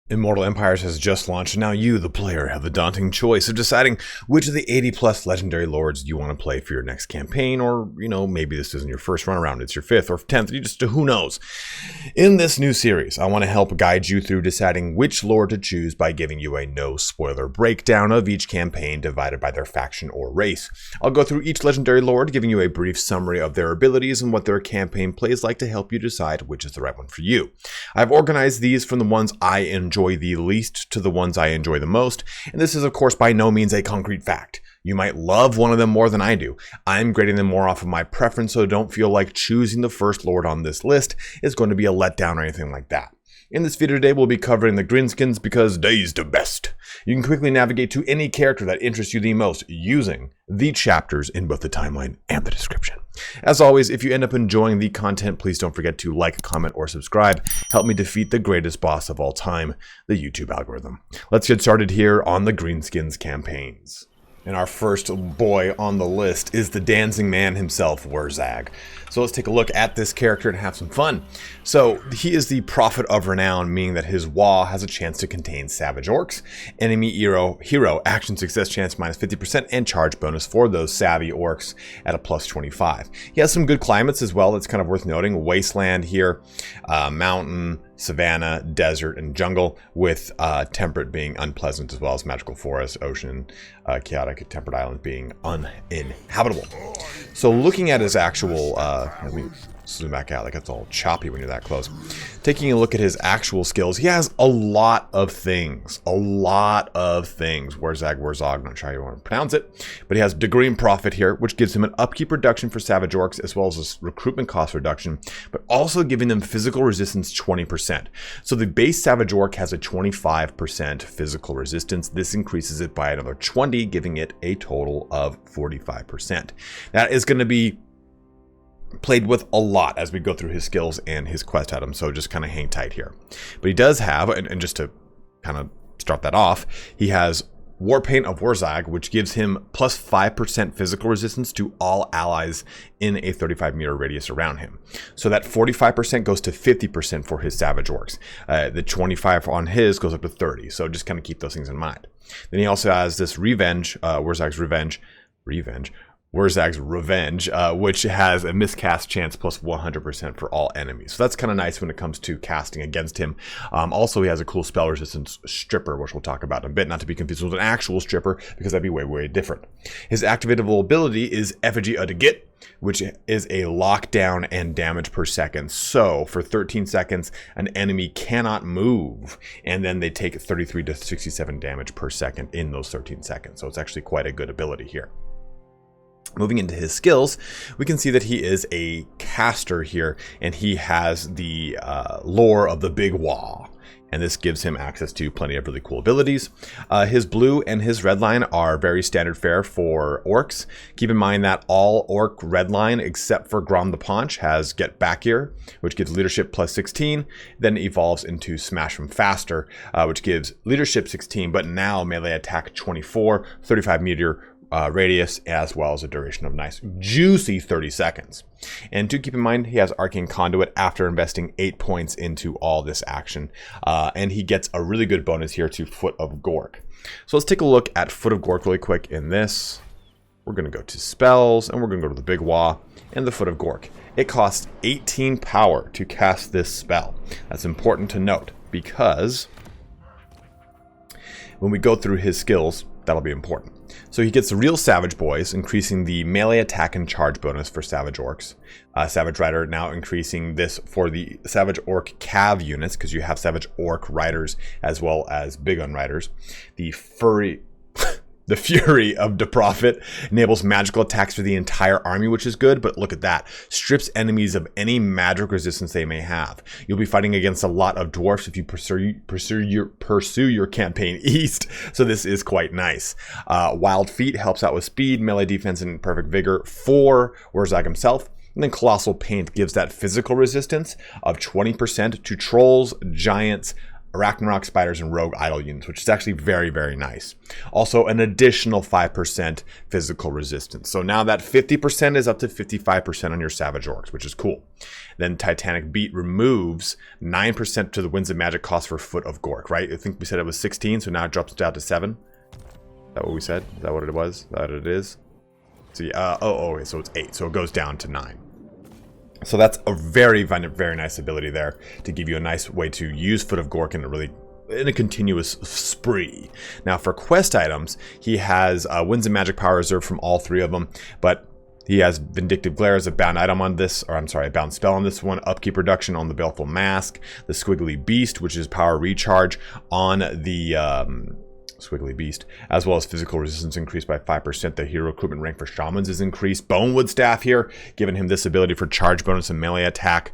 Immortal Empires has just launched, and now you, the player, have the daunting choice of deciding which of the 80+ legendary lords you want to play for your next campaign, or, maybe this isn't your first run around, it's your 5th or 10th, who knows. In this new series, I want to help guide you through deciding which lord to choose by giving you a no-spoiler breakdown of each campaign divided by their faction or race. I'll go through each legendary lord, giving you a brief summary of their abilities and what their campaign plays like to help you decide which is the right one for you. I've organized these from the ones I enjoy the least to the ones I enjoy the most, and this is of course by no means a concrete fact. You might love one of them more than I do. I'm grading them more off of my preference, so don't feel like choosing the first lord on this list is going to be a letdown or anything like that. In this video today, we'll be covering the Greenskins because they's the best. You can quickly navigate to any character that interests you the most using the chapters in both the timeline and the description. As always, if you end up enjoying the content, please don't forget to like, comment, or subscribe. Help me defeat the greatest boss of all time, the YouTube algorithm. Let's get started here on the Greenskins campaigns. And our first boy on the list is the dancing man himself, Wurrzag. So let's take a look at this character and have some fun. So he is the Prophet of Renown, meaning that his wall has a chance to contain savage orcs. Enemy hero action success chance minus 50% and charge bonus for those savvy orcs at a plus 25. He has some good climates as well. That's kind of worth noting. Wasteland here, mountain, savanna, desert, and jungle, with temperate being unpleasant, as well as magical forest, ocean, chaotic, temperate island being uninhabitable. So looking at his actual, let me zoom back out, like it's all choppy when you're that close. Taking a look at his actual skills, he has a lot of things. Wurrzag, not sure how you want to pronounce it, but he has Degree in Profit here, which gives him an upkeep reduction for savage orcs, as well as a recruitment cost reduction, but also giving them physical resistance 20%. So the base savage orc has a 25% physical resistance. This increases it by another 20, giving it a total of 45%. That is going to be played with a lot as we go through his skills and his quest items, so just kind of hang tight here. But he does have, and just to kind of start that off, he has Warpaint of Wurrzag, which gives him plus 5% physical resistance to all allies in a 35-meter radius around him. So that 45% goes to 50% for his savage orcs. The 25 on his goes up to 30, so just kind of keep those things in mind. Then he also has this Revenge, Wurrzag's Revenge, which has a miscast chance plus 100% for all enemies. So that's kind of nice when it comes to casting against him. Also, he has a cool spell resistance stripper, which we'll talk about in a bit, not to be confused with an actual stripper, because that'd be way, way different. His activatable ability is EVGA, which is a lockdown and damage per second. So for 13 seconds, an enemy cannot move, and then they take 33 to 67 damage per second in those 13 seconds. So it's actually quite a good ability here. Moving into his skills, we can see that he is a caster here, and he has the lore of the Big Wah, and this gives him access to plenty of really cool abilities. His blue and his red line are very standard fare for orcs. Keep in mind that all orc red line, except for Grom the Paunch, has Get Back Here, which gives leadership plus 16, then evolves into Smash 'em Faster, which gives leadership 16, but now melee attack 24, 35-meter radius, as well as a duration of nice juicy 30 seconds. And do keep in mind, he has Arcane Conduit after investing 8 points into all this action, and he gets a really good bonus here to Foot of Gork. So let's take a look at Foot of Gork really quick. In this, we're going to go to spells, and we're going to go to the Big Wah and the Foot of Gork. It costs 18 power to cast this spell. That's important to note, because when we go through his skills, that'll be important. So he gets the Real Savage Boys, increasing the melee attack and charge bonus for Savage Orcs. Savage Rider now increasing this for the Savage Orc Cav units, because you have Savage Orc Riders as well as Big Gun Riders. The Fury of the Prophet enables magical attacks for the entire army, which is good, but look at that. Strips enemies of any magic resistance they may have. You'll be fighting against a lot of dwarfs if you pursue your campaign east, so this is quite nice. Wild Feet helps out with speed, melee defense, and perfect vigor for Wurrzag himself. And then Colossal Paint gives that physical resistance of 20% to trolls, giants, Arachnarok spiders, and rogue idol units, which is actually very, very nice. Also, an additional 5% physical resistance. So now that 50% is up to 55% on your Savage Orcs, which is cool. Then Titanic Beat removes 9% to the Winds of Magic cost for Foot of Gork, right? I think we said it was 16, so now it drops down to 7. Is that what we said? Is that what it was? Is that what it is? See, okay, so it's 8, so it goes down to 9. So that's a very, very nice ability there to give you a nice way to use Foot of Gork in a continuous spree. Now for quest items, he has Winds of Magic power reserved from all 3 of them, but he has Vindictive Glare as a bound item on this, or I'm sorry, a bound spell on this one, upkeep reduction on the Baleful Mask, the Squiggly Beast, which is power recharge on the Squiggly Beast, as well as physical resistance increased by 5%. The hero recruitment rank for shamans is increased. Bonewood Staff here, giving him this ability for charge bonus and melee attack.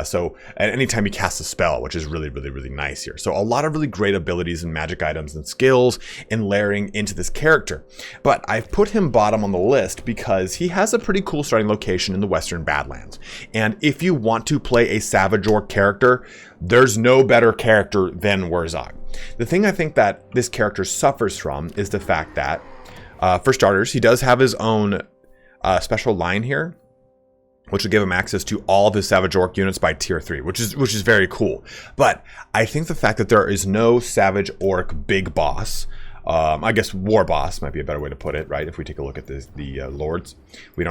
So at any time he casts a spell, which is really, really nice here. So a lot of really great abilities and magic items and skills in layering into this character. But I've put him bottom on the list because he has a pretty cool starting location in the Western Badlands. And if you want to play a Savage Orc character, there's no better character than Wurrzag. The thing I think that this character suffers from is the fact that, for starters, he does have his own special line here, which will give him access to all of his Savage Orc units by tier 3, which is very cool. But I think the fact that there is no Savage Orc big boss, I guess war boss might be a better way to put it, right? If we take a look at the lords, we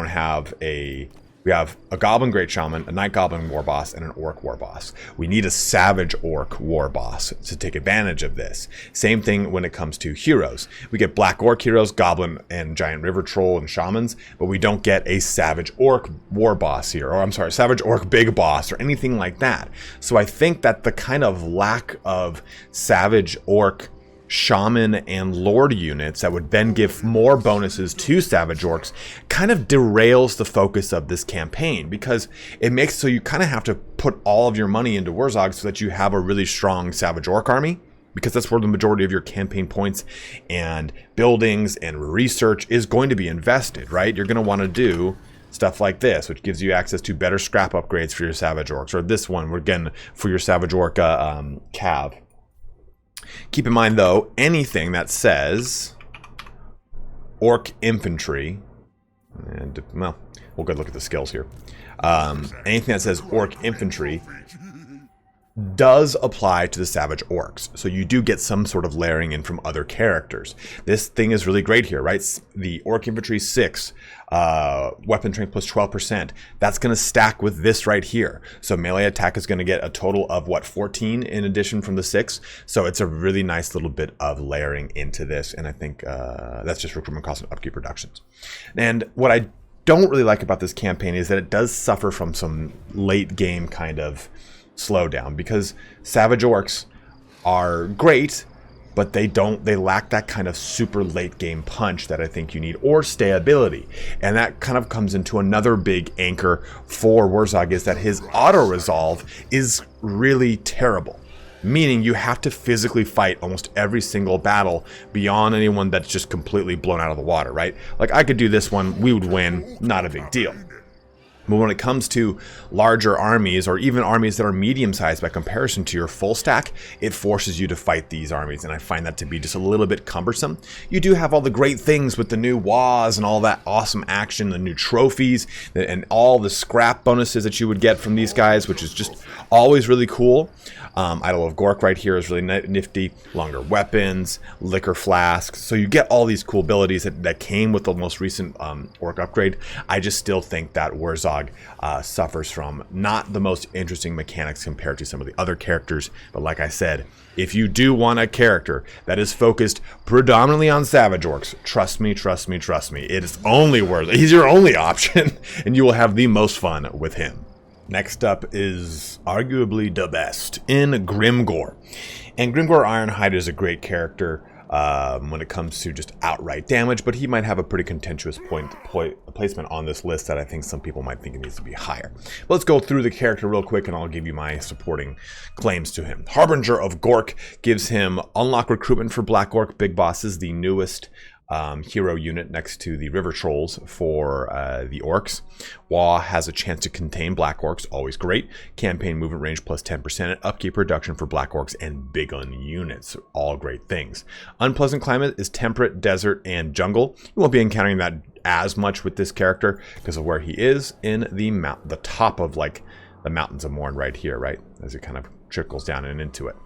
have a Goblin Great Shaman, a Night Goblin War Boss, and an Orc War Boss. We need a Savage Orc War Boss to take advantage of this. Same thing when it comes to heroes. We get Black Orc heroes, Goblin and Giant River Troll and Shamans, but we don't get a Savage Orc War Boss here, or I'm sorry, Savage Orc Big Boss or anything like that. So I think that the kind of lack of Savage Orc Shaman and Lord units that would then give more bonuses to Savage Orcs kind of derails the focus of this campaign, because it makes so you kind of have to put all of your money into Wurrzag so that you have a really strong Savage Orc army, because that's where the majority of your campaign points and buildings and research is going to be invested, right? You're going to want to do stuff like this, which gives you access to better scrap upgrades for your Savage Orcs, or this one, again, for your Savage Orc cav. Keep in mind, though, anything that says Orc Infantry, and, well, we'll go look at the skills here. Anything that says Orc Infantry does apply to the Savage Orcs. So you do get some sort of layering in from other characters. This thing is really great here, right? The Orc Infantry 6, weapon strength plus 12%. That's going to stack with this right here. So melee attack is going to get a total of, 14 in addition from the 6. So it's a really nice little bit of layering into this. And I think that's just recruitment cost and upkeep reductions. And what I don't really like about this campaign is that it does suffer from some late game kind of slowdown, because Savage Orcs are great, but they lack that kind of super late game punch that I think you need, or stayability. And that kind of comes into another big anchor for Wurrzag, is that his auto resolve is really terrible, meaning you have to physically fight almost every single battle beyond anyone that's just completely blown out of the water, right? Like, I could do this one, we would win, not a big deal. But when it comes to larger armies, or even armies that are medium-sized by comparison to your full stack, it forces you to fight these armies, and I find that to be just a little bit cumbersome. You do have all the great things with the new WAs and all that awesome action, the new trophies, and all the scrap bonuses that you would get from these guys, which is just always really cool. Idol of Gork right here is really nifty. Longer weapons, liquor flasks. So you get all these cool abilities that came with the most recent Orc upgrade. I just still think that Wurrzag suffers from not the most interesting mechanics compared to some of the other characters. But like I said, if you do want a character that is focused predominantly on Savage Orcs, trust me, it is only Wurrzag. He's your only option, and you will have the most fun with him. Next up is arguably the best in Grimgor. And Grimgor Ironhide is a great character when it comes to just outright damage, but he might have a pretty contentious placement on this list that I think some people might think it needs to be higher. But let's go through the character real quick, and I'll give you my supporting claims to him. Harbinger of Gork gives him unlock recruitment for Black Orc Big Bosses, the newest hero unit next to the river trolls for the orcs. Wah has a chance to contain black orcs, always great. Campaign movement range plus 10%, and upkeep reduction for black orcs and big gun units, all great things. Unpleasant climate is temperate, desert, and jungle. You won't be encountering that as much with this character because of where he is in the top of like the mountains of Morn right here, right? As it kind of trickles down and into it.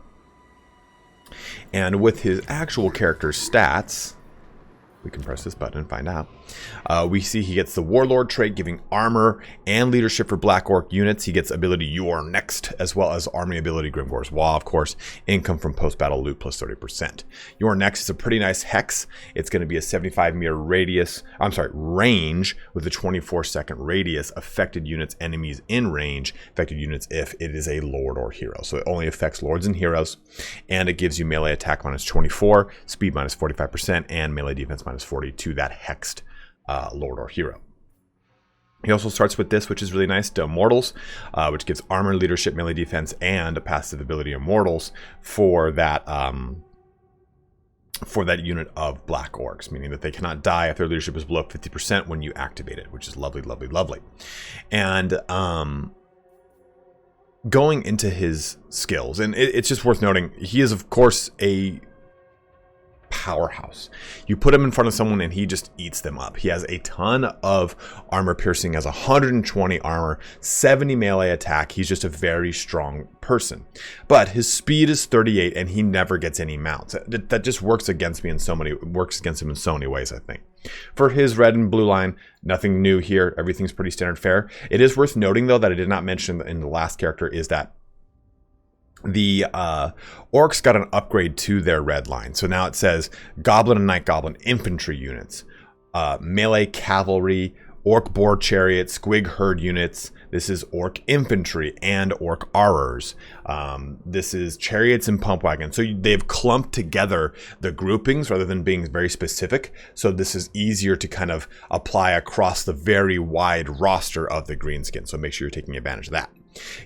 And with his actual character stats, we can press this button and find out. We see he gets the Warlord trait, giving armor and leadership for Black Orc units. He gets ability You Are Next, as well as army ability Grimgor's Wall, of course. Income from post-battle loot plus 30%. You Are Next is a pretty nice hex. It's going to be a 75-meter range with a 24-second radius. Affected units, enemies in range. Affected units if it is a Lord or Hero. So it only affects Lords and Heroes. And it gives you melee attack minus 24, speed minus 45%, and melee defense minus 40 to that hexed Lord or Hero. He also starts with this, which is really nice, to Immortals, which gives armor, leadership, melee defense, and a passive ability Immortals for that unit of Black Orcs, meaning that they cannot die if their leadership is below 50% when you activate it, which is lovely, lovely, lovely. And going into his skills, and it's just worth noting, he is, of course, a powerhouse. You put him in front of someone and he just eats them up. He has a ton of armor piercing, has 120 armor, 70 melee attack. He's just a very strong person. But his speed is 38 and he never gets any mounts. That just works against him in so many ways, I think. For his red and blue line, nothing new here. Everything's pretty standard fare. It is worth noting though that I did not mention in the last character is that the orcs got an upgrade to their red line. So now it says Goblin and Night Goblin infantry units, melee cavalry, orc boar chariot, squig herd units. This is orc infantry and orc arrors. This is chariots and pump wagons. So they've clumped together the groupings rather than being very specific. So this is easier to kind of apply across the very wide roster of the Greenskins. So make sure you're taking advantage of that.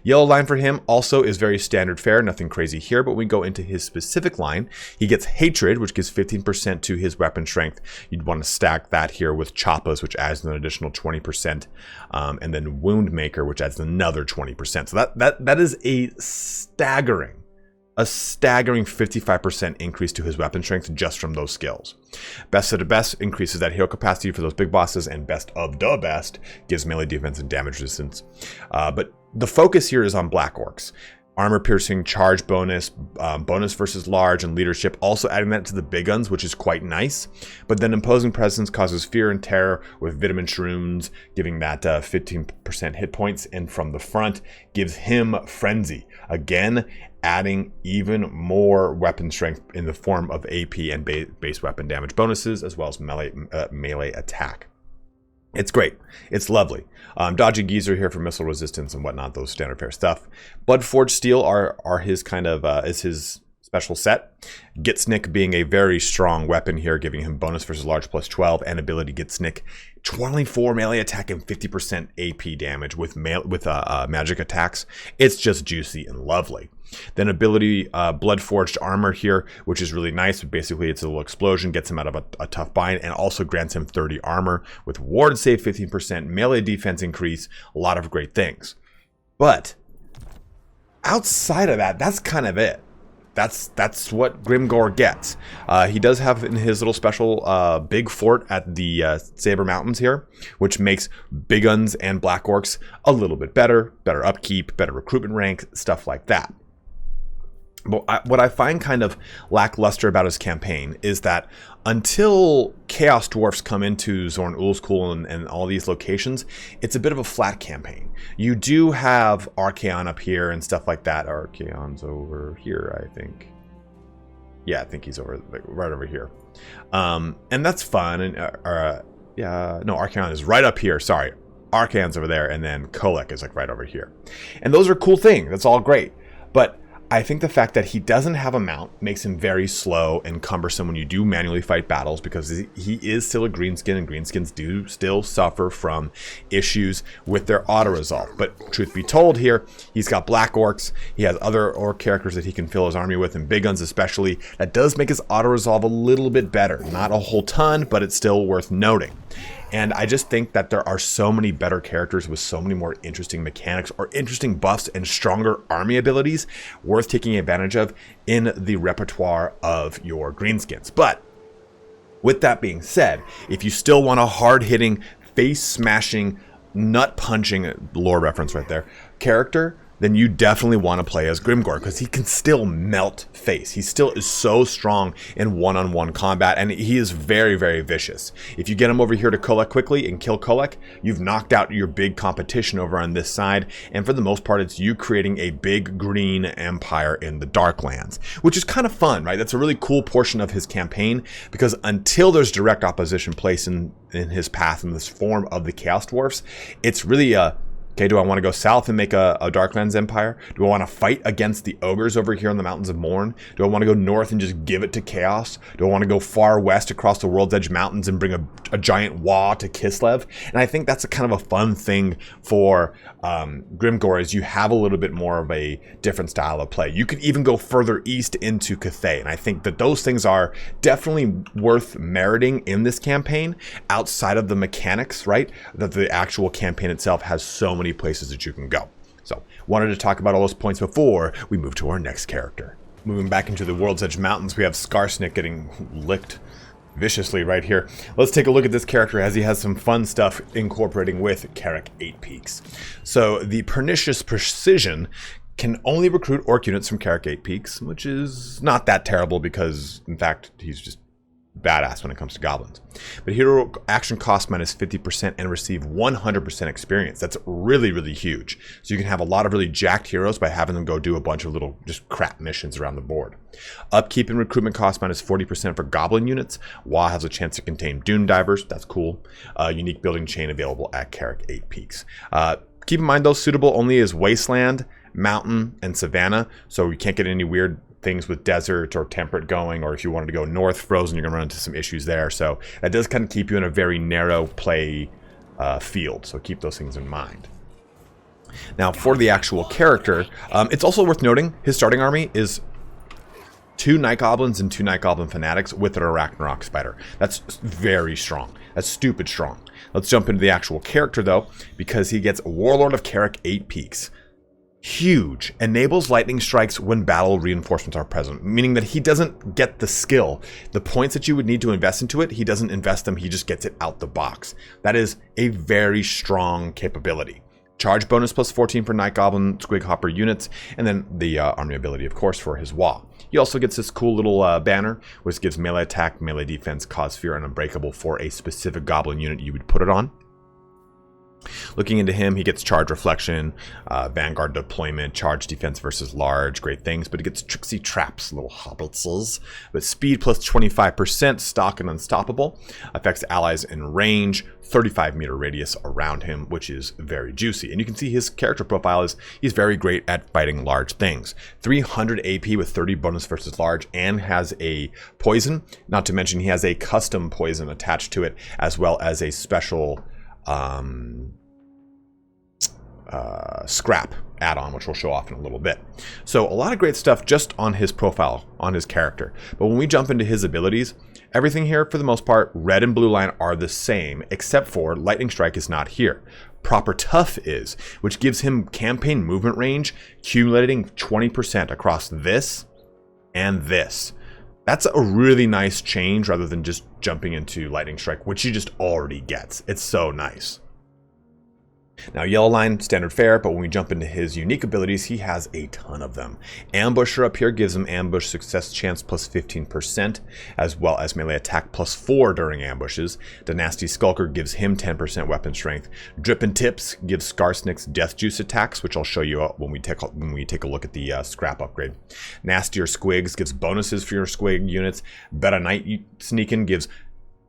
Yellow line for him also is very standard fare, nothing crazy here, but when we go into his specific line, he gets Hatred, which gives 15% to his weapon strength. You'd want to stack that here with Choppas, which adds an additional 20%, and then Wound Maker, which adds another 20%. So that is a staggering 55% increase to his weapon strength just from those skills. Best of the best increases that heal capacity for those big bosses, and best of the best gives melee defense and damage resistance. But the focus here is on Black Orcs. Armor piercing, charge bonus, bonus versus large, and leadership, also adding that to the big guns, which is quite nice. But then imposing presence causes fear and terror with vitamin shrooms, giving that 15% hit points, and from the front gives him frenzy. Again, adding even more weapon strength in the form of AP and base weapon damage bonuses, as well as melee attack. It's great. It's lovely. Dodgy Geezer here for missile resistance and whatnot, those standard fare stuff. Bloodforged Steel are his kind of, is his special set. Gitsnik being a very strong weapon here, giving him bonus versus large plus 12, and ability Gitsnik 24 melee attack and 50% AP damage with magic attacks. It's just juicy and lovely. Then ability Bloodforged Armor here, which is really nice. Basically, it's a little explosion, gets him out of a tough bind, and also grants him 30 armor with ward save 15%, melee defense increase, a lot of great things. But outside of that, that's kind of it. That's what Grimgor gets. He does have in his little special big fort at the Saber Mountains here, which makes big guns and Black Orcs a little bit better upkeep, better recruitment rank, stuff like that. But what I find kind of lackluster about his campaign is that until Chaos Dwarfs come into Zorn Ulskul and all these locations, it's a bit of a flat campaign. You do have Archaon up here and stuff like that. Archaon's over here, I think. Yeah, I think he's over right over here. And that's fun. And no, Archaon is right up here. Sorry. Archaon's over there, and then Kolek is like right over here. And those are cool things. That's all great. But I think the fact that he doesn't have a mount makes him very slow and cumbersome when you do manually fight battles, because he is still a greenskin, and greenskins do still suffer from issues with their auto-resolve. But truth be told here, he's got black orcs, he has other orc characters that he can fill his army with, and big guns especially. That does make his auto-resolve a little bit better. Not a whole ton, but it's still worth noting. And I just think that there are so many better characters with so many more interesting mechanics or interesting buffs and stronger army abilities worth taking advantage of in the repertoire of your greenskins. But with that being said, if you still want a hard-hitting, face-smashing, nut-punching, lore reference right there, character, then you definitely want to play as Grimgor, because he can still melt face. He still is so strong in one-on-one combat, and he is very, very vicious. If you get him over here to Kolek quickly and kill Kolek, you've knocked out your big competition over on this side, and for the most part, it's you creating a big green empire in the Darklands, which is kind of fun, right? That's a really cool portion of his campaign, because until there's direct opposition placed in his path in this form of the Chaos Dwarfs, it's really okay, do I want to go south and make a Darklands empire? Do I want to fight against the ogres over here in the Mountains of Morn? Do I want to go north and just give it to Chaos? Do I want to go far west across the World's Edge Mountains and bring a giant Waaagh to Kislev? And I think that's a kind of a fun thing for Grimgor, is you have a little bit more of a different style of play. You could even go further east into Cathay, and I think that those things are definitely worth meriting in this campaign outside of the mechanics, right? That the actual campaign itself has so many places that you can go. So wanted to talk about all those points before we move to our next character. Moving back into the World's Edge Mountains, we have Skarsnik getting licked viciously right here. Let's take a look at this character as he has some fun stuff incorporating with Carrick 8 Peaks. So the Pernicious Precision can only recruit orc units from Carrick 8 Peaks, which is not that terrible because, in fact, he's just badass when it comes to goblins. But hero action cost minus 50% and receive 100% experience. That's really, really huge. So you can have a lot of really jacked heroes by having them go do a bunch of little just crap missions around the board. Upkeep and recruitment cost minus 40% for goblin units. Waaagh has a chance to contain dune divers. That's cool. Unique building chain available at Carrick 8 Peaks. Keep in mind, those suitable only as wasteland, mountain, and savanna. So you can't get any weird things with desert or temperate going, or if you wanted to go north frozen, you're gonna run into some issues there. So that does kind of keep you in a very narrow play field, so keep those things in mind. Now for the actual character, it's also worth noting his starting army is 2 Night Goblins and 2 Night Goblin Fanatics with an Arachnarok Spider. That's very strong. That's stupid strong. Let's jump into the actual character though, because he gets Warlord of Carrick 8 Peaks. Huge. Enables lightning strikes when battle reinforcements are present, meaning that he doesn't get the skill. The points that you would need to invest into it, he doesn't invest them, he just gets it out the box. That is a very strong capability. Charge bonus plus 14 for Night Goblin Squig Hopper units, and then the army ability, of course, for his Waaagh. He also gets this cool little banner, which gives melee attack, melee defense, cause fear, and unbreakable for a specific goblin unit you would put it on. Looking into him, he gets charge reflection, vanguard deployment, charge defense versus large, great things, but he gets tricksy traps, little hobbitses. But speed plus 25%, stock and unstoppable, affects allies in range, 35-meter radius around him, which is very juicy. And you can see his character profile is he's very great at fighting large things. 300 AP with 30 bonus versus large, and has a poison. Not to mention he has a custom poison attached to it, as well as a special scrap add-on, which we'll show off in a little bit. So a lot of great stuff just on his profile, on his character. But when we jump into his abilities, everything here, for the most part, red and blue line are the same, except for Lightning Strike is not here. Proper Tough is, which gives him campaign movement range, accumulating 20% across this and this. That's a really nice change rather than just jumping into Lightning Strike, which he just already gets. It's so nice. Now, yellow line, standard fare, but when we jump into his unique abilities, he has a ton of them. Ambusher up here gives him ambush success chance plus 15%, as well as melee attack plus 4 during ambushes. The Nasty Skulker gives him 10% weapon strength. Drippin' Tips gives Skarsnik's Death Juice attacks, which I'll show you when we take a look at the scrap upgrade. Nastier Squigs gives bonuses for your Squig units. Beta Night Sneakin' gives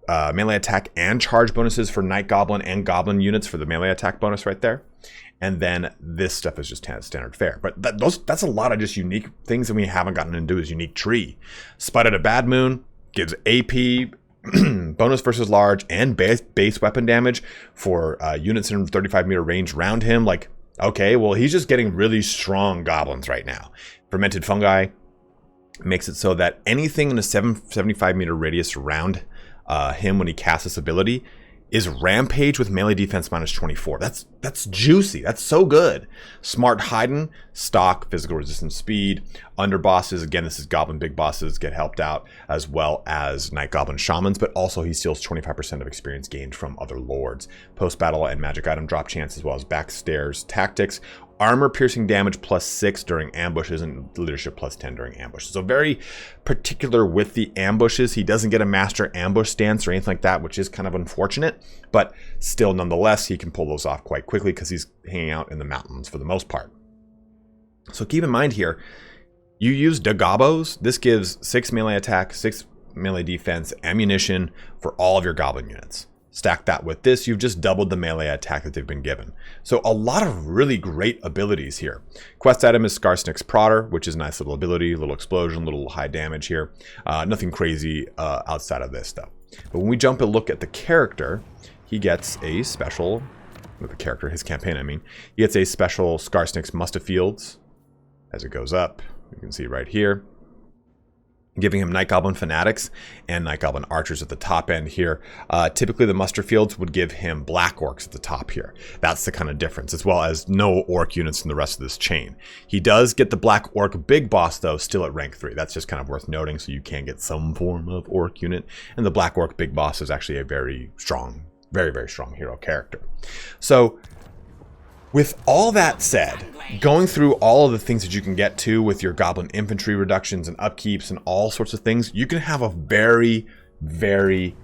melee attack and charge bonuses for Night Goblin and Goblin units for the melee attack bonus right there. And then this stuff is just standard fare. But that's a lot of just unique things that we haven't gotten into his unique tree. Spite at a Bad Moon gives AP, bonus versus large, and base weapon damage for units in 35-meter range around him. Like, okay, well, he's just getting really strong goblins right now. Fermented Fungi makes it so that anything in a 75-meter radius around him when he casts this ability is Rampage with melee defense minus 24. That's juicy. That's so good. Smart Hidden, stock, physical resistance, speed. Underbosses, again, this is Goblin big bosses get helped out, as well as Night Goblin Shamans, but also he steals 25% of experience gained from other lords. Post-battle and magic item drop chance, as well as backstairs tactics. Armor piercing damage +6 during ambushes, and leadership +10 during ambushes. So very particular with the ambushes. He doesn't get a master ambush stance or anything like that, which is kind of unfortunate, but still nonetheless, he can pull those off quite quickly because he's hanging out in the mountains for the most part. So keep in mind here, you use Dagobos. This gives 6 melee attack, 6 melee defense, ammunition for all of your goblin units. Stack that with this, you've just doubled the melee attack that they've been given. So a lot of really great abilities here. Quest item is Skarsnik's Prodder, which is a nice little ability, little explosion, little high damage here. Nothing crazy outside of this though. But when we jump and look at the character, he gets a special, with the character, his campaign I mean, he gets a special Skarsnik's Muster Fields. As it goes up, you can see right here, giving him Night Goblin Fanatics and Night Goblin Archers at the top end here. Typically the muster fields would give him Black Orcs at the top here. That's the kind of difference, as well as no Orc units in the rest of this chain. He does get the Black Orc Big Boss though, still at rank 3. That's just kind of worth noting, so you can get some form of Orc unit. And the Black Orc Big Boss is actually a very strong, very strong hero character. So with all that said, going through all of the things that you can get to with your Goblin infantry reductions and upkeeps and all sorts of things, you can have a very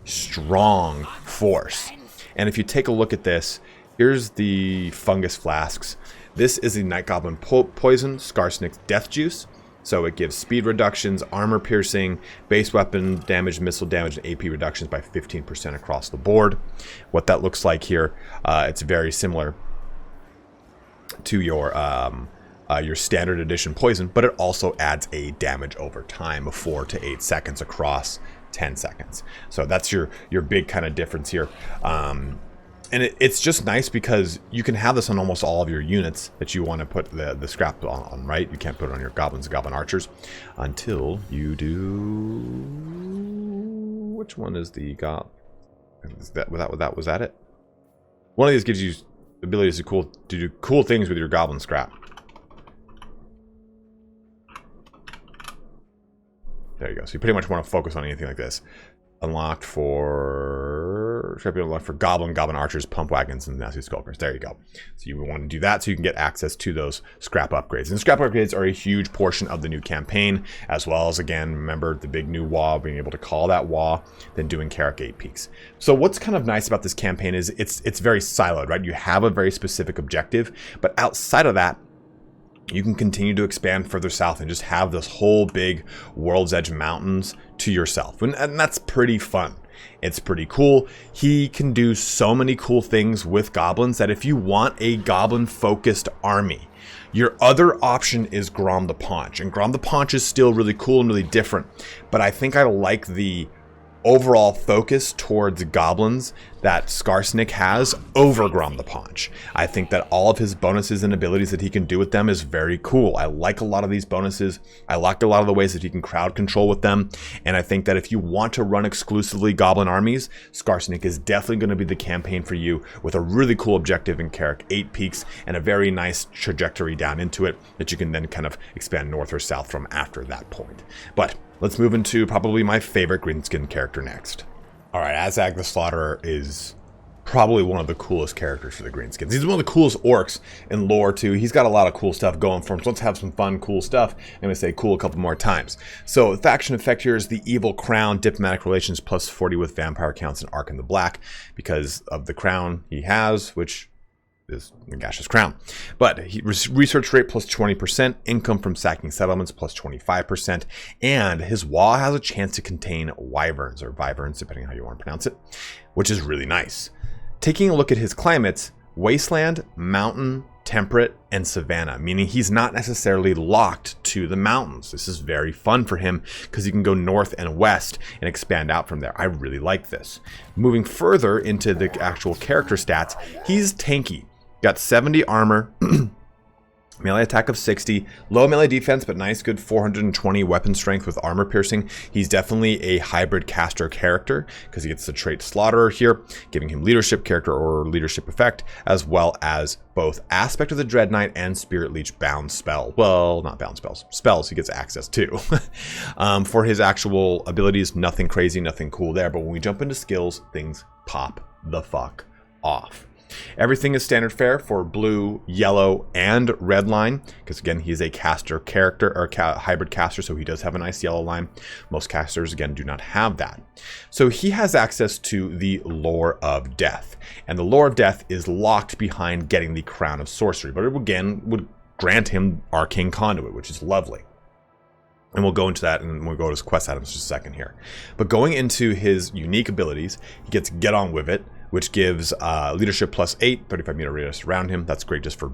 strong force. And if you take a look at this, here's the Fungus Flasks. This is the Night Goblin Poison, Skarsnik's Death Juice. So it gives speed reductions, armor piercing, base weapon damage, missile damage, and AP reductions by 15% across the board. What that looks like here, it's very similar to your standard edition poison, but it also adds a damage over time of 4 to 8 seconds across 10 seconds. So that's your big kind of difference here. And it's just nice because you can have this on almost all of your units that you want to put the scrap on, right? You can't put it on your goblins and goblin archers until you do, which one is the was that it? One of these gives you abilities to do cool things with your goblin scrap. There you go. So you pretty much want to focus on anything like this. Unlocked for goblin archers, pump wagons, and nasty skulkers. There you go. So you want to do that so you can get access to those scrap upgrades. And scrap upgrades are a huge portion of the new campaign, as well as, again, remember the big new WA, being able to call that WA, then doing Carrick 8 peaks. So what's kind of nice about this campaign is it's very siloed, right? You have a very specific objective, but outside of that, you can continue to expand further south and just have this whole big World's Edge mountains to yourself. And that's pretty fun. It's pretty cool. He can do so many cool things with goblins that if you want a goblin-focused army, your other option is Grom the Paunch. And Grom the Paunch is still really cool and really different. But I think I like the overall focus towards goblins that Skarsnik has over Grom the Paunch. I think that all of his bonuses and abilities that he can do with them is very cool. I like a lot of these bonuses. I like a lot of the ways that he can crowd control with them. And I think that if you want to run exclusively goblin armies, Skarsnik is definitely going to be the campaign for you, with a really cool objective in Carrick 8 peaks and a very nice trajectory down into it that you can then kind of expand north or south from after that point. But let's move into probably my favorite Greenskin character next. All right, Azhag the Slaughterer is probably one of the coolest characters for the Greenskins. He's one of the coolest orcs in lore too. He's got a lot of cool stuff going for him. So let's have some fun, cool stuff. I'm gonna say cool a couple more times. So the faction effect here is the Evil Crown, diplomatic relations plus 40 with vampire counts and Arc in the Black, because of the crown he has, which is Nagash's crown. But research rate plus 20%, income from sacking settlements plus 25%, and his wall has a chance to contain wyverns, or wyverns, depending on how you want to pronounce it, which is really nice. Taking a look at his climates, wasteland, mountain, temperate, and savanna, meaning he's not necessarily locked to the mountains. This is very fun for him because he can go north and west and expand out from there. I really like this. Moving further into the actual character stats, he's tanky. Got 70 armor, melee attack of 60, low melee defense, but nice, good 420 weapon strength with armor piercing. He's definitely a hybrid caster character because he gets the trait Slaughterer here, giving him leadership character or leadership effect, as well as both aspect of the Dread Knight and Spirit Leech bound spell. Well, not bound spells. Spells he gets access to. For his actual abilities, nothing crazy, nothing cool there. But when we jump into skills, things pop the fuck off. Everything is standard fare for blue, yellow, and red line, because again, he's a caster character, or hybrid caster, so he does have a nice yellow line. Most casters, again, do not have that. So he has access to the Lore of Death, and the Lore of Death is locked behind getting the Crown of Sorcery, but it again would grant him Arcane Conduit, which is lovely. And we'll go into that and we'll go to his quest items in just a second here. But going into his unique abilities, he gets Get On With It, which gives leadership plus 8, 35 meter radius around him. That's great just for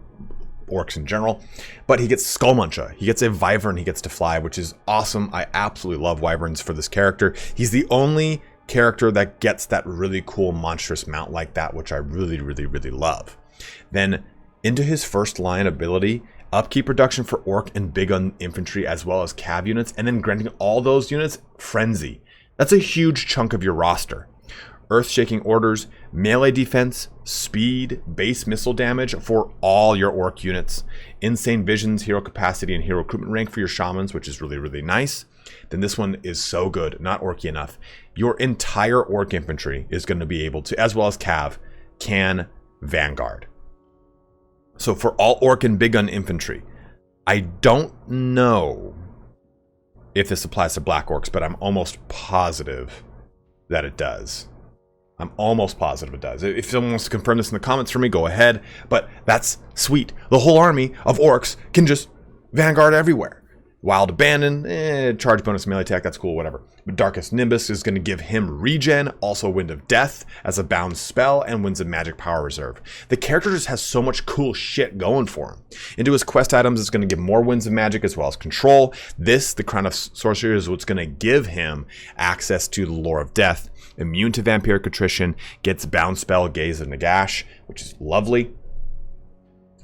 orcs in general. But he gets Skull Muncher. He gets a wyvern he gets to fly, which is awesome. I absolutely love wyverns for this character. He's the only character that gets that really cool monstrous mount like that, which I really, really, really love. Then into his first line ability, upkeep reduction for orc and big gun infantry, as well as cav units, and then granting all those units Frenzy. That's a huge chunk of your roster. Earth-shaking orders, melee defense, speed, base missile damage for all your orc units. Insane visions, hero capacity, and hero recruitment rank for your shamans, which is really, really nice. Then this one is so good, not orky enough. Your entire orc infantry is going to be able to, as well as cav, can Vanguard. So for all orc and big gun infantry, I don't know if this applies to black orcs, but I'm almost positive that it does. I'm almost positive it does. If someone wants to confirm this in the comments for me, go ahead. But that's sweet. The whole army of orcs can just Vanguard everywhere. Wild Abandon, charge bonus melee attack, that's cool, whatever. But Darkest Nimbus is going to give him regen, also Wind of Death as a bound spell, and Winds of Magic Power Reserve. The character just has so much cool shit going for him. Into his quest items, it's going to give more Winds of Magic as well as control. This, the Crown of Sorcery, is what's going to give him access to the Lore of Death. Immune to Vampiric Attrition, gets bound spell Gaze of Nagash, which is lovely.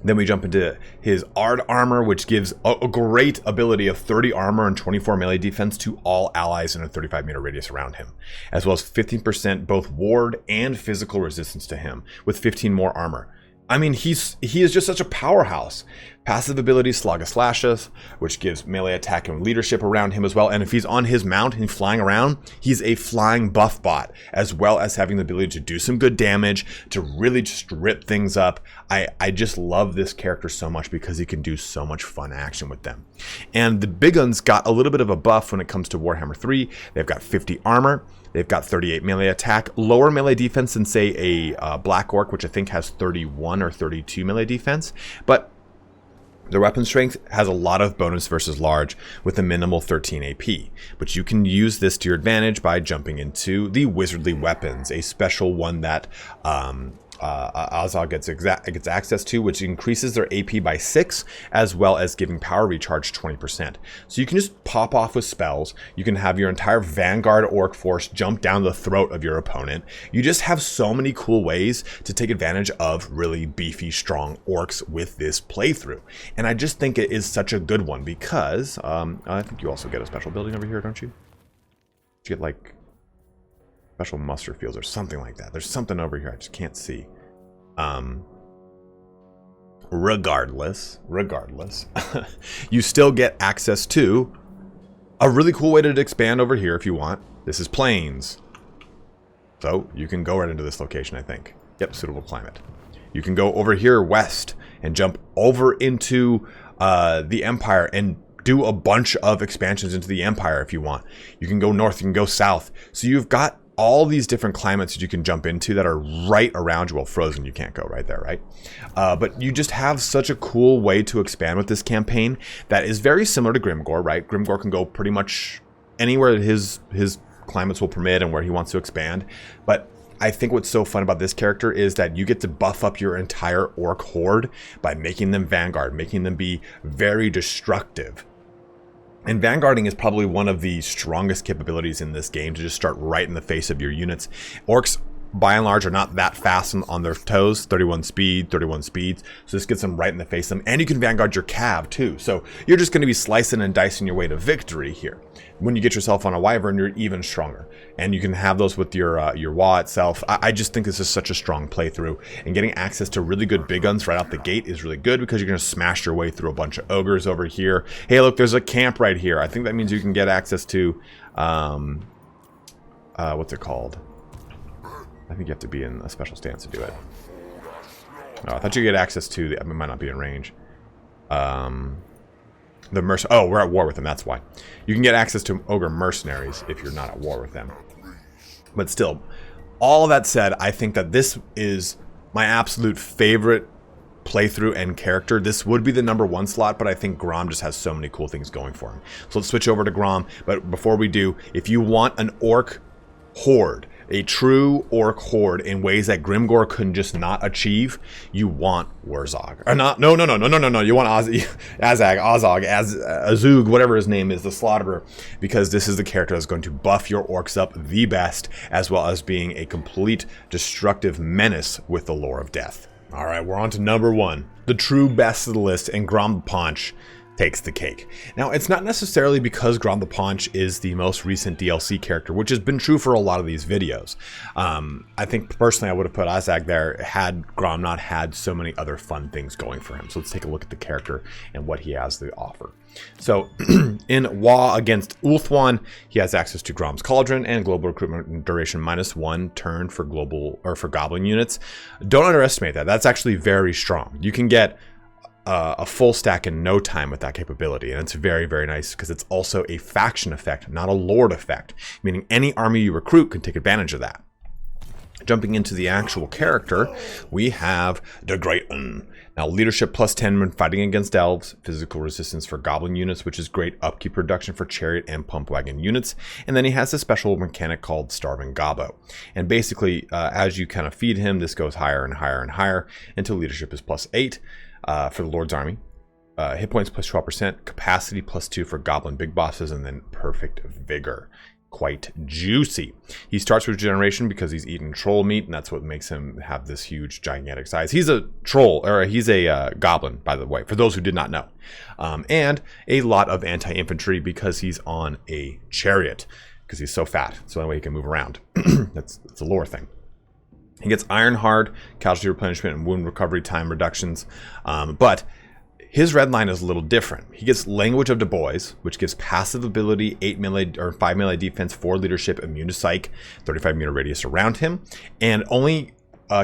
Then we jump into his Ard Armor, which gives a great ability of 30 armor and 24 melee defense to all allies in a 35 meter radius around him, as well as 15% both ward and physical resistance to him, with 15 more armor. I mean, he is just such a powerhouse. Passive ability Slaaga Slashes, which gives melee attack and leadership around him as well. And if he's on his mount and flying around, he's a flying buff bot, as well as having the ability to do some good damage, to really just rip things up. I just love this character so much because he can do so much fun action with them. And the big guns got a little bit of a buff when it comes to Warhammer 3. They've got 50 armor. They've got 38 melee attack, lower melee defense than, say, a Black Orc, which I think has 31 or 32 melee defense. But their weapon strength has a lot of bonus versus large with a minimal 13 AP. But you can use this to your advantage by jumping into the Wizardly Weapons, a special one that Azhag gets access to, which increases their AP by 6, as well as giving power recharge 20%. So you can just pop off with spells. You can have your entire Vanguard Orc force jump down the throat of your opponent. You just have so many cool ways to take advantage of really beefy, strong orcs with this playthrough. And I just think it is such a good one because I think you also get a special building over here, don't you? You get like special muster fields or something like that. There's something over here I just can't see. Regardless, you still get access to a really cool way to expand over here if you want. This is plains. So you can go right into this location, I think. Yep, suitable climate. You can go over here west and jump over into the Empire and do a bunch of expansions into the Empire if you want. You can go north, you can go south. So you've got all these different climates that you can jump into that are right around you. Well, frozen, you can't go right there, right? But you just have such a cool way to expand with this campaign that is very similar to Grimgor, right? Grimgor can go pretty much anywhere that his climates will permit and where he wants to expand. But I think what's so fun about this character is that you get to buff up your entire orc horde by making them Vanguard, making them be very destructive. And Vanguarding is probably one of the strongest capabilities in this game, to just start right in the face of your units. Orcs, by and large, are not that fast on their toes, 31 speed, 31 speeds. So this gets them right in the face of them. And you can Vanguard your cav too. So you're just going to be slicing and dicing your way to victory here. When you get yourself on a wyvern, you're even stronger. And you can have those with your WA itself. I just think this is such a strong playthrough. And getting access to really good big guns right out the gate is really good, because you're going to smash your way through a bunch of ogres over here. Hey, look, there's a camp right here. I think that means you can get access to, what's it called? I think you have to be in a special stance to do it. Oh, I thought you could get access to the, it might not be in range. The oh, we're at war with them, that's why. You can get access to ogre mercenaries if you're not at war with them. But still, all of that said, I think that this is my absolute favorite playthrough and character. This would be the #1 slot, but I think Grom just has so many cool things going for him. So let's switch over to Grom. But before we do, if you want an orc horde, a true orc horde in ways that Grimgor couldn't just not achieve, you want Wurrzag. Or not, no. You want Azhag, Azhag, whatever his name is, the Slaughterer, because this is the character that's going to buff your orcs up the best, as well as being a complete destructive menace with the lore of death. All right, we're on to #1, the true best of the list, and Grom the Paunch takes the cake. Now, it's not necessarily because Grom the Paunch is the most recent DLC character, which has been true for a lot of these videos. I think personally I would have put Azhag there had Grom not had so many other fun things going for him. So let's take a look at the character and what he has to offer. So in WA against Ulthuan, he has access to Grom's Cauldron and global recruitment duration -1 turn for global or for goblin units. Don't underestimate that. That's actually very strong. You can get a full stack in no time with that capability, and it's very, very nice because it's also a faction effect, not a lord effect, meaning any army you recruit can take advantage of that. Jumping into the actual character, we have the Great Un. Now, leadership +10 when fighting against elves, physical resistance for goblin units, which is great upkeep reduction for chariot and pump wagon units, and then he has a special mechanic called Starving Gobbo. And basically, as you kind of feed him, this goes higher and higher and higher until leadership is +8. For the Lord's Army, hit points +12%, capacity +2 for goblin big bosses, and then perfect vigor. Quite juicy. He starts with regeneration because he's eating troll meat, and that's what makes him have this huge, gigantic size. He's a troll, or he's a goblin, by the way, for those who did not know. And a lot of anti-infantry because he's on a chariot, because he's so fat, so that way he can move around. That's a lore thing. He gets Ironhide, casualty replenishment, and wound recovery time reductions. But his red line is a little different. He gets Language of Du Bois, which gives passive ability, 8 melee or 5 melee defense, 4 leadership, immune to psych, 35 meter radius around him, and only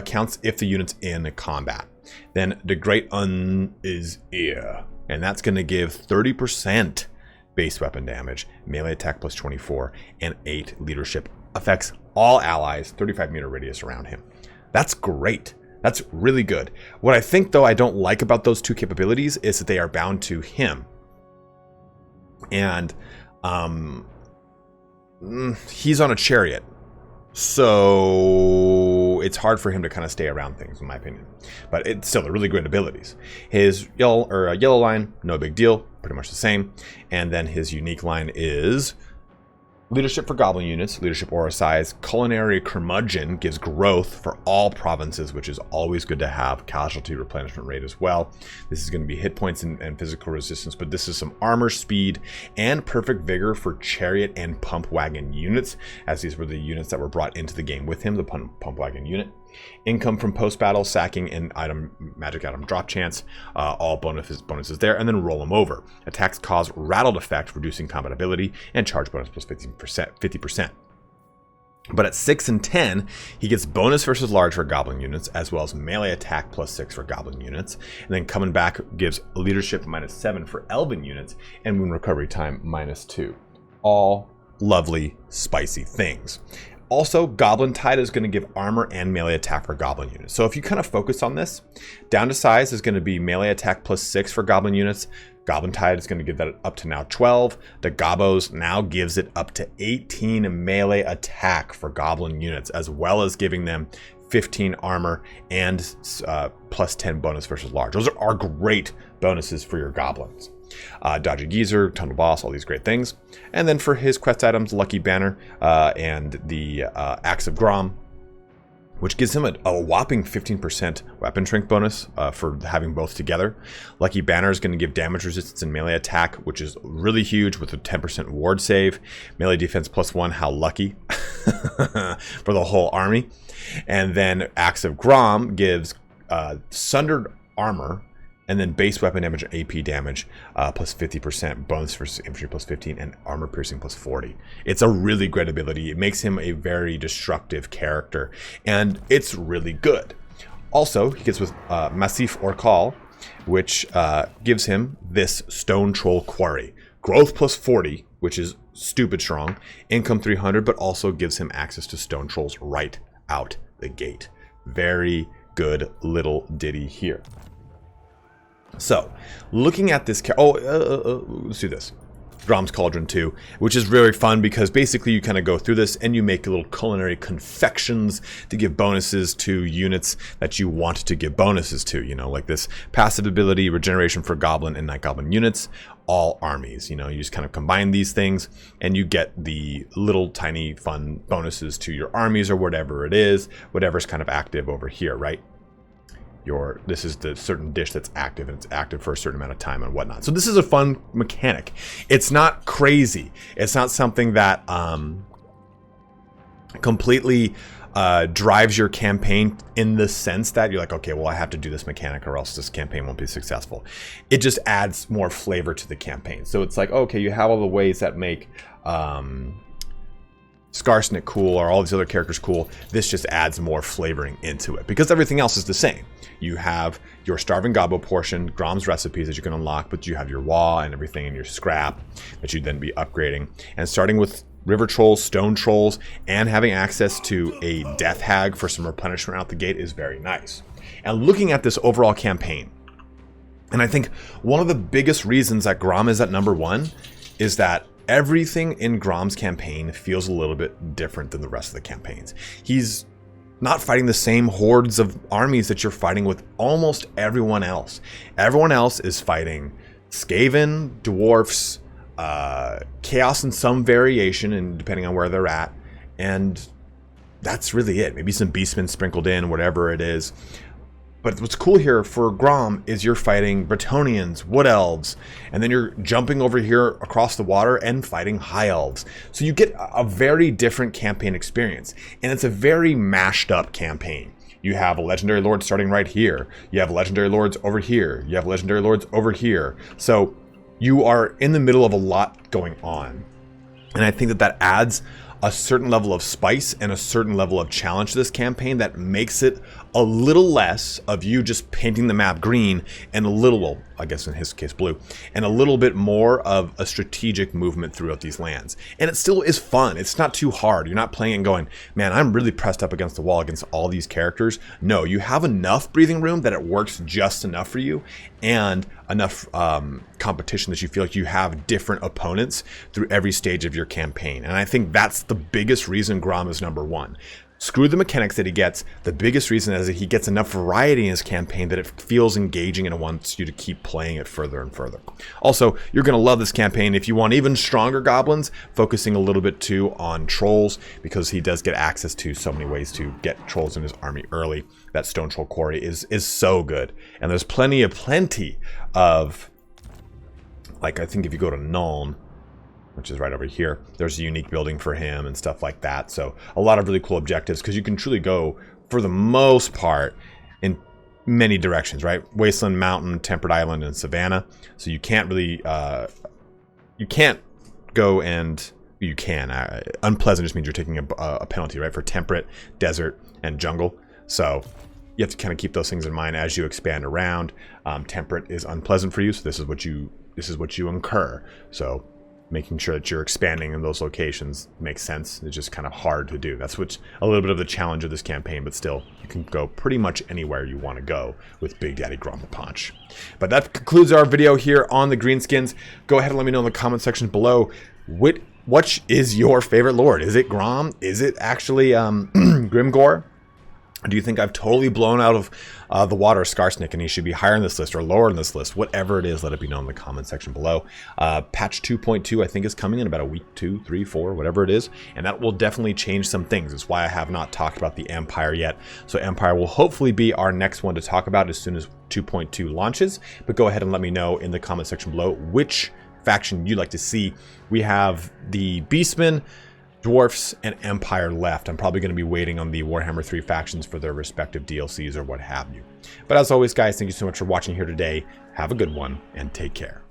counts if the unit's in combat. Then the Great Un is here, and that's going to give 30% base weapon damage, melee attack +24, and 8 leadership. Affects all allies, 35 meter radius around him. That's great. That's really good. What I think, though, I don't like about those two capabilities is that they are bound to him. And he's on a chariot. So it's hard for him to kind of stay around things, in my opinion. But it's still a really great abilities. His yellow line, no big deal, pretty much the same. And then his unique line is leadership for goblin units, leadership aura size, culinary curmudgeon gives growth for all provinces, which is always good to have, casualty replenishment rate as well. This is going to be hit points and physical resistance, but this is some armor speed and perfect vigor for chariot and pump wagon units, as these were the units that were brought into the game with him, the pump wagon unit. Income from post-battle, sacking, and magic item drop chance, all bonuses there, and then roll them over. Attacks cause rattled effect, reducing combat ability, and charge bonus +50%. But at 6 and 10, he gets bonus versus large for goblin units, as well as melee attack +6 for goblin units, and then coming back gives leadership -7 for elven units, and wound recovery time -2. All lovely, spicy things. Also, Goblin Tide is going to give armor and melee attack for goblin units. So if you kind of focus on this, down to size is going to be melee attack +6 for goblin units. Goblin Tide is going to give that up to now 12. The Gobos now gives it up to 18 melee attack for goblin units, as well as giving them 15 armor and +10 bonus versus large. Those are great bonuses for your goblins. Dodgy Geezer, Tunnel Boss, all these great things. And then for his quest items, Lucky Banner and the Axe of Grom, which gives him a whopping 15% weapon shrink bonus for having both together. Lucky Banner is going to give damage resistance and melee attack, which is really huge with a 10% ward save. Melee defense +1, how lucky for the whole army. And then Axe of Grom gives sundered armor and then base weapon damage and AP damage +50%, bonus for infantry +15, and armor piercing +40. It's a really great ability. It makes him a very destructive character, and it's really good. Also, he gets with Massif Orcal, which gives him this Stone Troll Quarry. Growth +40, which is stupid strong. Income 300, but also gives him access to Stone Trolls right out the gate. Very good little ditty here. So, looking at this, let's do this. Grom's Cauldron 2, which is very fun because basically you kind of go through this and you make little culinary confections to give bonuses to units that you want to give bonuses to, you know, like this passive ability, regeneration for Goblin and Night Goblin units, all armies. You know, you just kind of combine these things and you get the little tiny fun bonuses to your armies or whatever it is, whatever's kind of active over here, right? This is the certain dish that's active, and it's active for a certain amount of time and whatnot. So this is a fun mechanic. It's not crazy. It's not something that completely drives your campaign in the sense that you're like, okay, well, I have to do this mechanic or else this campaign won't be successful. It just adds more flavor to the campaign. So it's like, okay, you have all the ways that make Skarsnik cool or all these other characters cool. This just adds more flavoring into it because everything else is the same. You have your Starving Gobbo portion, Grom's recipes that you can unlock, but you have your Wah and everything and your scrap that you'd then be upgrading. And starting with River Trolls, Stone Trolls, and having access to a Death Hag for some replenishment out the gate is very nice. And looking at this overall campaign, and I think one of the biggest reasons that Grom is at #1 is that everything in Grom's campaign feels a little bit different than the rest of the campaigns. He's not fighting the same hordes of armies that you're fighting with almost everyone else. Everyone else is fighting Skaven, dwarfs, chaos in some variation, and depending on where they're at, and that's really it. Maybe some beastmen sprinkled in, whatever it is. But what's cool here for Grom is you're fighting Bretonnians, Wood Elves, and then you're jumping over here across the water and fighting High Elves. So you get a very different campaign experience, and it's a very mashed up campaign. You have a Legendary Lord starting right here. You have Legendary Lords over here. You have Legendary Lords over here. So you are in the middle of a lot going on. And I think that adds a certain level of spice and a certain level of challenge to this campaign that makes it a little less of you just painting the map green and a little, well, I guess in his case blue, and a little bit more of a strategic movement throughout these lands. And it still is fun. It's not too hard. You're not playing and going, man, I'm really pressed up against the wall against all these characters. No, you have enough breathing room that it works just enough for you, and enough competition that you feel like you have different opponents through every stage of your campaign. And I think that's the biggest reason Grom is #1. Screw the mechanics that he gets. The biggest reason is that he gets enough variety in his campaign that it feels engaging and it wants you to keep playing it further and further. Also, you're going to love this campaign if you want even stronger goblins, focusing a little bit too on trolls, because he does get access to so many ways to get trolls in his army early. That Stone Troll Quarry is so good. And there's plenty of, like, I think if you go to Nuln, which is right over here, there's a unique building for him and stuff like that. So a lot of really cool objectives, because you can truly go, for the most part, in many directions, right? Wasteland, Mountain, Temperate Island, and Savannah. So you can't really, you can't go and, you can. Unpleasant just means you're taking a penalty, right? For Temperate, Desert, and Jungle. So you have to kind of keep those things in mind as you expand around. Temperate is unpleasant for you, so this is what you incur. So making sure that you're expanding in those locations makes sense. It's just kind of hard to do. That's what's a little bit of the challenge of this campaign, but still, you can go pretty much anywhere you want to go with Big Daddy Grom the Paunch. But that concludes our video here on the Greenskins. Go ahead and let me know in the comment section below, what is your favorite lord? Is it Grom? Is it actually Grimgor? Do you think I've totally blown out of the water Skarsnik and he should be higher on this list or lower on this list? Whatever it is, let it be known in the comment section below. Patch 2.2 I think is coming in about a week, 2, 3, 4, whatever it is. And that will definitely change some things. It's why I have not talked about the Empire yet. So Empire will hopefully be our next one to talk about as soon as 2.2 launches. But go ahead and let me know in the comment section below which faction you'd like to see. We have the Beastmen, Dwarfs, and Empire left. I'm probably going to be waiting on the Warhammer 3 factions for their respective DLCs or what have you. But as always, guys, thank you so much for watching here today. Have a good one, and take care.